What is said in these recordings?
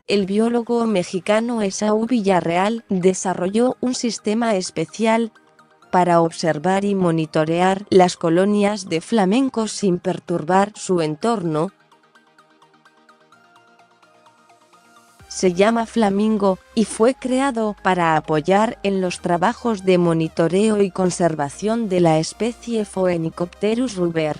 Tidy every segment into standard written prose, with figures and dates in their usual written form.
el biólogo mexicano Esaú Villarreal desarrolló un sistema especial para observar y monitorear las colonias de flamencos sin perturbar su entorno. Se llama Flamingo, y fue creado para apoyar en los trabajos de monitoreo y conservación de la especie Phoenicopterus ruber.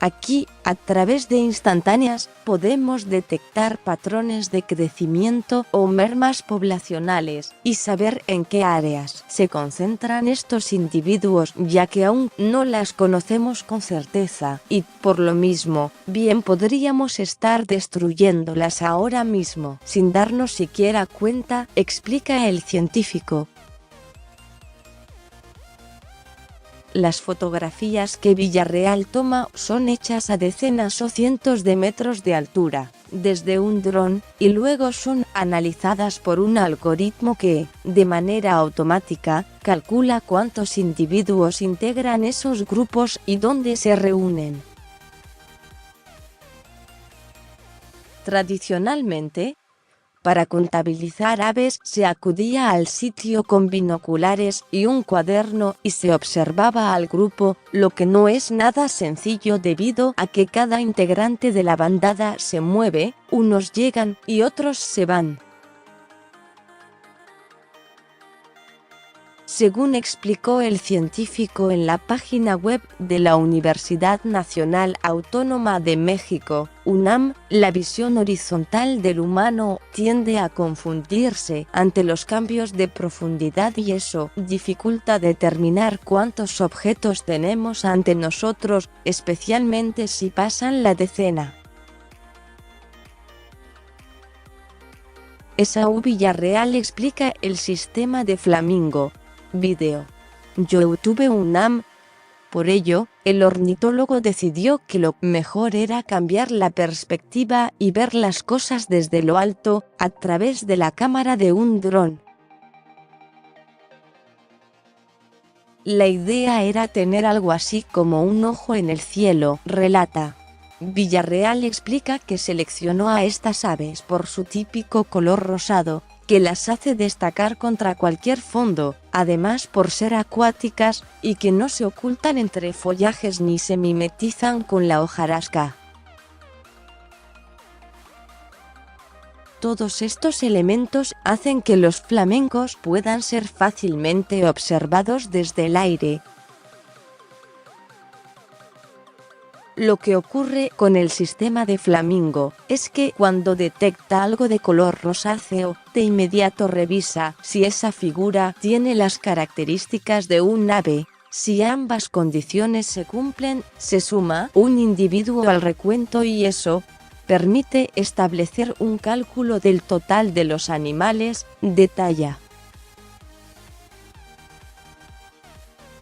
Aquí, a través de instantáneas, podemos detectar patrones de crecimiento o mermas poblacionales, y saber en qué áreas se concentran estos individuos, ya que aún no las conocemos con certeza, y, por lo mismo, bien podríamos estar destruyéndolas ahora mismo, sin darnos siquiera cuenta, explica el científico. Las fotografías que Villarreal toma son hechas a decenas o cientos de metros de altura, desde un dron, y luego son analizadas por un algoritmo que, de manera automática, calcula cuántos individuos integran esos grupos y dónde se reúnen. Tradicionalmente, para contabilizar aves se acudía al sitio con binoculares y un cuaderno y se observaba al grupo, lo que no es nada sencillo debido a que cada integrante de la bandada se mueve, unos llegan y otros se van. Según explicó el científico en la página web de la Universidad Nacional Autónoma de México, UNAM, la visión horizontal del humano tiende a confundirse ante los cambios de profundidad y eso dificulta determinar cuántos objetos tenemos ante nosotros, especialmente si pasan la decena. Esaú Villarreal explica el sistema de Flamingo. Video. YouTube UNAM. Por ello, el ornitólogo decidió que lo mejor era cambiar la perspectiva y ver las cosas desde lo alto, a través de la cámara de un dron. La idea era tener algo así como un ojo en el cielo, relata. Villarreal explica que seleccionó a estas aves por su típico color rosado, que las hace destacar contra cualquier fondo, además por ser acuáticas, y que no se ocultan entre follajes ni se mimetizan con la hojarasca. Todos estos elementos hacen que los flamencos puedan ser fácilmente observados desde el aire. Lo que ocurre con el sistema de Flamingo es que cuando detecta algo de color rosáceo, de inmediato revisa si esa figura tiene las características de un ave. Si ambas condiciones se cumplen, se suma un individuo al recuento y eso permite establecer un cálculo del total de los animales, detalla.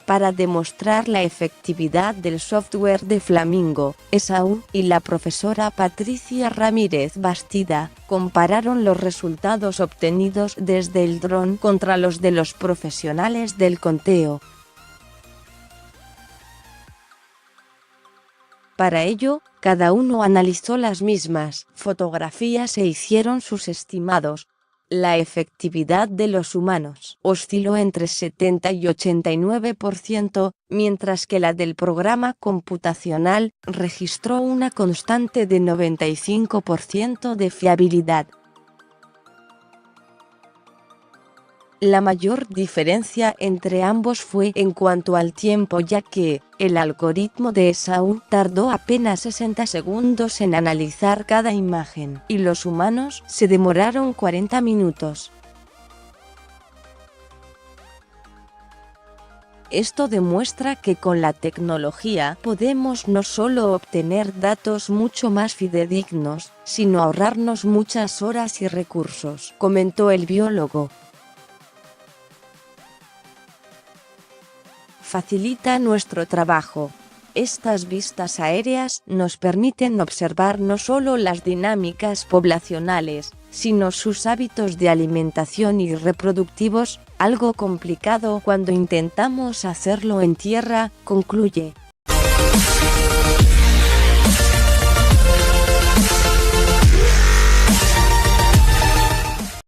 Para demostrar la efectividad del software de Flamingo, Esaú y la profesora Patricia Ramírez Bastida compararon los resultados obtenidos desde el dron contra los de los profesionales del conteo. Para ello, cada uno analizó las mismas fotografías e hicieron sus estimados. La efectividad de los humanos osciló entre 70 y 89%, mientras que la del programa computacional registró una constante de 95% de fiabilidad. La mayor diferencia entre ambos fue en cuanto al tiempo, ya que el algoritmo de Esaú tardó apenas 60 segundos en analizar cada imagen, y los humanos se demoraron 40 minutos. Esto demuestra que con la tecnología podemos no solo obtener datos mucho más fidedignos, sino ahorrarnos muchas horas y recursos, comentó el biólogo. Facilita nuestro trabajo. Estas vistas aéreas nos permiten observar no solo las dinámicas poblacionales, sino sus hábitos de alimentación y reproductivos, algo complicado cuando intentamos hacerlo en tierra, concluye.